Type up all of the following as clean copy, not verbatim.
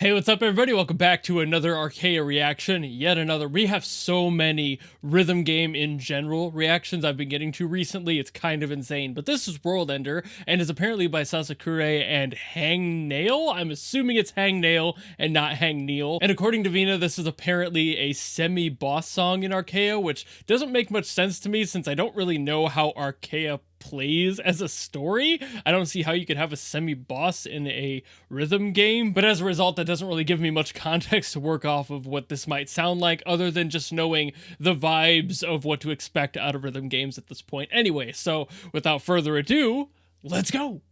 Hey, what's up everybody? Welcome back to another Arcaea reaction, yet another. We have so many rhythm game in general reactions I've been getting to recently, it's kind of insane. But this is World Ender, and is apparently by Sasakure and Hangneil. I'm assuming it's Hangneil and not Hangneil. And according to Vina, this is apparently a semi-boss song in Arcaea, which doesn't make much sense to me since I don't really know how Arcaea plays as a story. I don't see how you could have a semi-boss in a rhythm game, but as a result that doesn't really give me much context to work off of what this might sound like other than just knowing the vibes of what to expect out of rhythm games at this point. Anyway, so without further ado, let's go!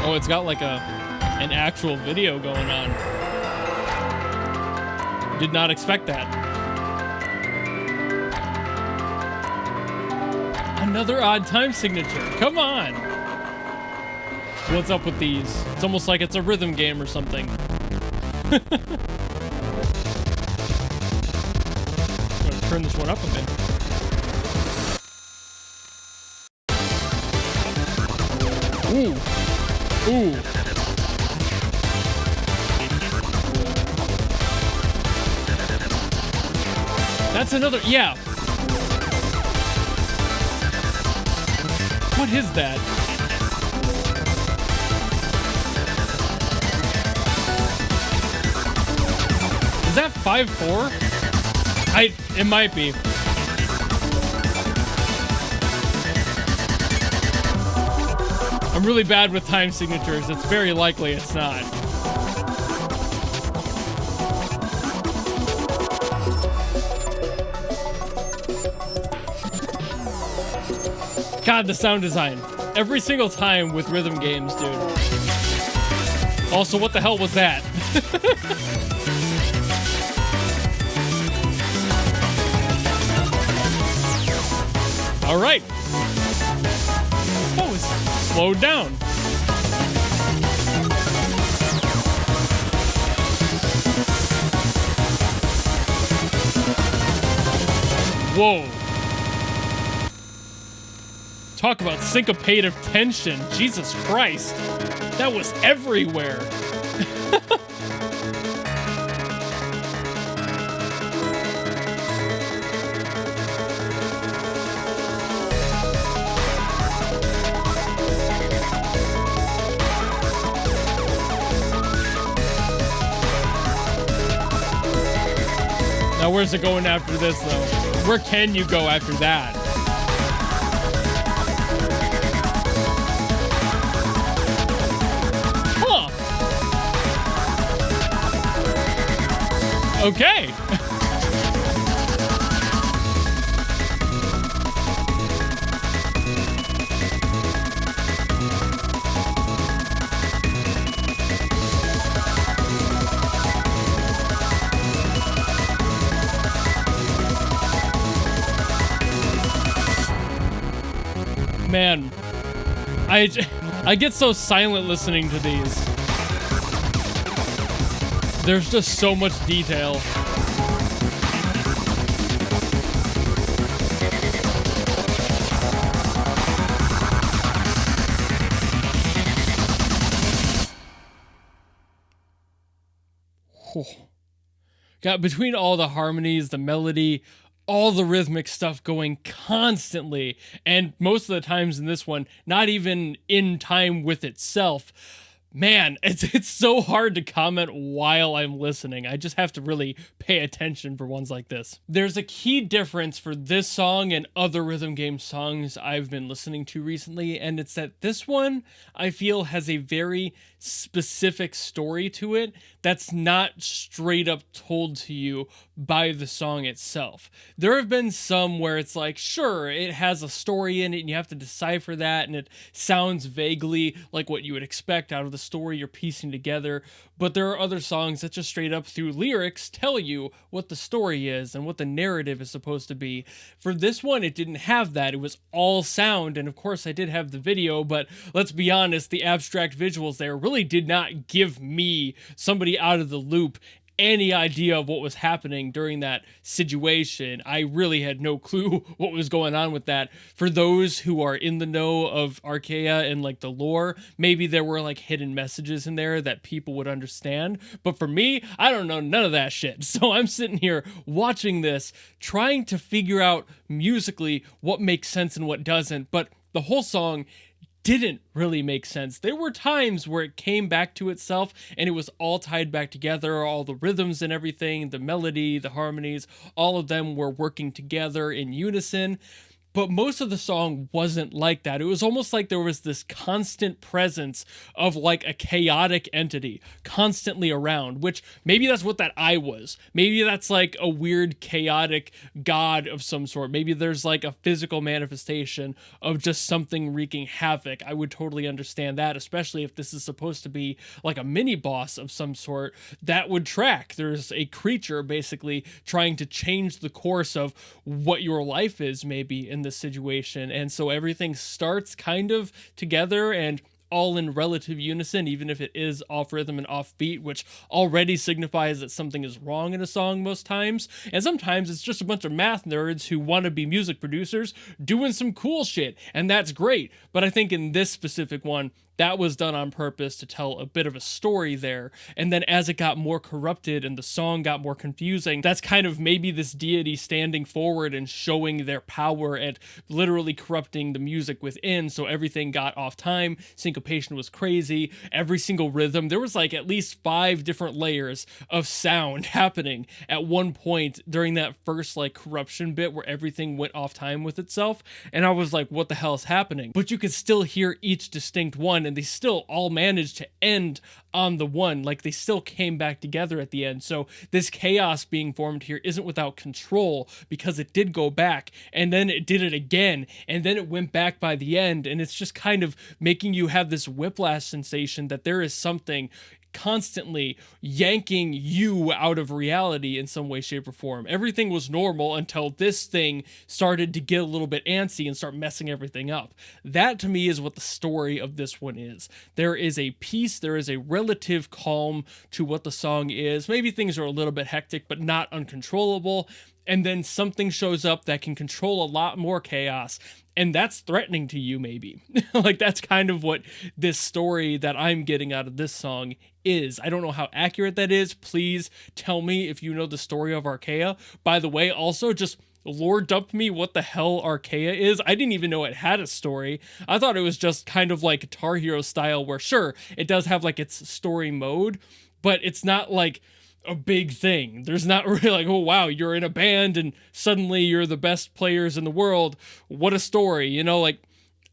Oh, it's got like an actual video going on. Did not expect that. Another odd time signature. Come on. What's up with these? It's almost like it's a rhythm game or something. I'm gonna turn this one up a bit. Ooh. Ooh. That's another, yeah. What is that? Is that 5/4? It might be. I'm really bad with time signatures. It's very likely it's not. God, the sound design. Every single time with rhythm games, dude. Also, what the hell was that? All right. Oh, it's slowed down. Whoa. Talk about syncopative tension. Jesus Christ. That was everywhere. Now, where's it going after this, though? Where can you go after that? Okay. Man, I get so silent listening to these. There's just so much detail. God, between all the harmonies, the melody, all the rhythmic stuff going constantly, and most of the times in this one, not even in time with itself. Man, it's so hard to comment while I'm listening. I just have to really pay attention for ones like this. There's a key difference for this song and other rhythm game songs I've been listening to recently, and it's that this one, I feel, has a very specific story to it that's not straight up told to you by the song itself. There have been some where it's like, sure, it has a story in it and you have to decipher that, and it sounds vaguely like what you would expect out of the story you're piecing together, but there are other songs that just straight up through lyrics tell you what the story is and what the narrative is supposed to be. For this one, it didn't have that. It was all sound, and of course I did have the video, but let's be honest, the abstract visuals there really did not give me somebody out of the loop any idea of what was happening during that situation. I really had no clue what was going on with that. For those who are in the know of Arcaea and like the lore, maybe there were like hidden messages in there that people would understand. But for me, I don't know none of that shit. So I'm sitting here watching this, trying to figure out musically what makes sense and what doesn't. But the whole song didn't really make sense. There were times where it came back to itself and it was all tied back together, all the rhythms and everything, the melody, the harmonies, all of them were working together in unison. But most of the song wasn't like that. It was almost like there was this constant presence of like a chaotic entity constantly around, which maybe that's what that eye was. Maybe that's like a weird chaotic god of some sort. Maybe there's like a physical manifestation of just something wreaking havoc. I would totally understand that, especially if this is supposed to be like a mini boss of some sort that would track. There's a creature basically trying to change the course of what your life is, maybe in this situation. And so everything starts kind of together and all in relative unison, even if it is off rhythm and off beat, which already signifies that something is wrong in a song most times. And sometimes it's just a bunch of math nerds who want to be music producers doing some cool shit, and that's great. But I think in this specific one, that was done on purpose to tell a bit of a story there. And then as it got more corrupted and the song got more confusing, that's kind of maybe this deity standing forward and showing their power and literally corrupting the music within. So everything got off time. Syncopation was crazy. Every single rhythm, there was like at least 5 different layers of sound happening at one point during that first like corruption bit where everything went off time with itself. And I was like, what the hell is happening? But you could still hear each distinct one, and they still all managed to end on the one. Like they still came back together at the end. So this chaos being formed here isn't without control, because it did go back and then it did it again and then it went back by the end. And it's just kind of making you have this whiplash sensation that there is something constantly yanking you out of reality in some way, shape, or form. Everything was normal until this thing started to get a little bit antsy and start messing everything up. That to me is what the story of this one is. There is a peace, there is a relative calm to what the song is. Maybe things are a little bit hectic, but not uncontrollable. And then something shows up that can control a lot more chaos, and that's threatening to you, maybe. Like that's kind of what this story that I'm getting out of this song is. I don't know how accurate that is. Please tell me if you know the story of Arcaea. By the way, also just lore dumped me what the hell Arcaea is. I didn't even know it had a story. I thought it was just kind of like Guitar Hero style, where sure, it does have like its story mode, but it's not like a big thing. There's not really like, oh wow, you're in a band and suddenly you're the best players in the world. What a story, you know, like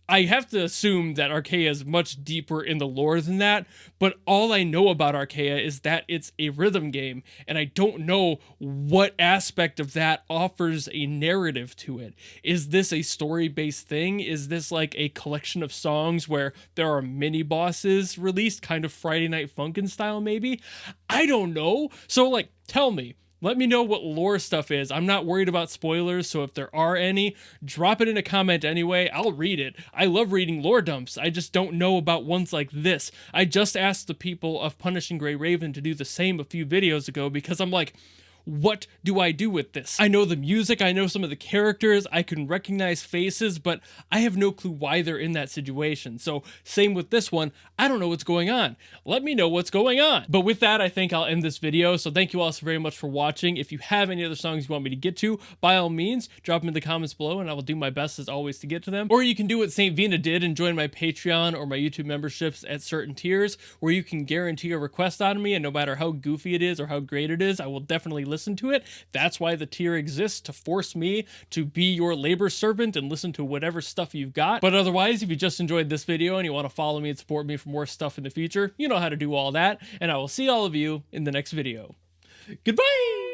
I have to assume that Arcaea is much deeper in the lore than that, but all I know about Arcaea is that it's a rhythm game, and I don't know what aspect of that offers a narrative to it. Is this a story-based thing? Is this like a collection of songs where there are mini bosses released, kind of Friday Night Funkin' style maybe? I don't know. So like, tell me. Let me know what lore stuff is. I'm not worried about spoilers, so if there are any, drop it in a comment anyway. I'll read it. I love reading lore dumps. I just don't know about ones like this. I just asked the people of Punishing Grey Raven to do the same a few videos ago because I'm like, what do I do with this? I know the music, I know some of the characters, I can recognize faces, but I have no clue why they're in that situation. So same with this one, I don't know what's going on. Let me know what's going on. But with that, I think I'll end this video. So thank you all so very much for watching. If you have any other songs you want me to get to, by all means, drop them in the comments below and I will do my best as always to get to them. Or you can do what St. Vina did and join my Patreon or my YouTube memberships at certain tiers, where you can guarantee a request out of me, and no matter how goofy it is or how great it is, I will definitely listen to it. That's why the tier exists, to force me to be your labor servant and listen to whatever stuff you've got. But otherwise, if you just enjoyed this video and you want to follow me and support me for more stuff in the future, you know how to do all that, and I will see all of you in the next video. Goodbye!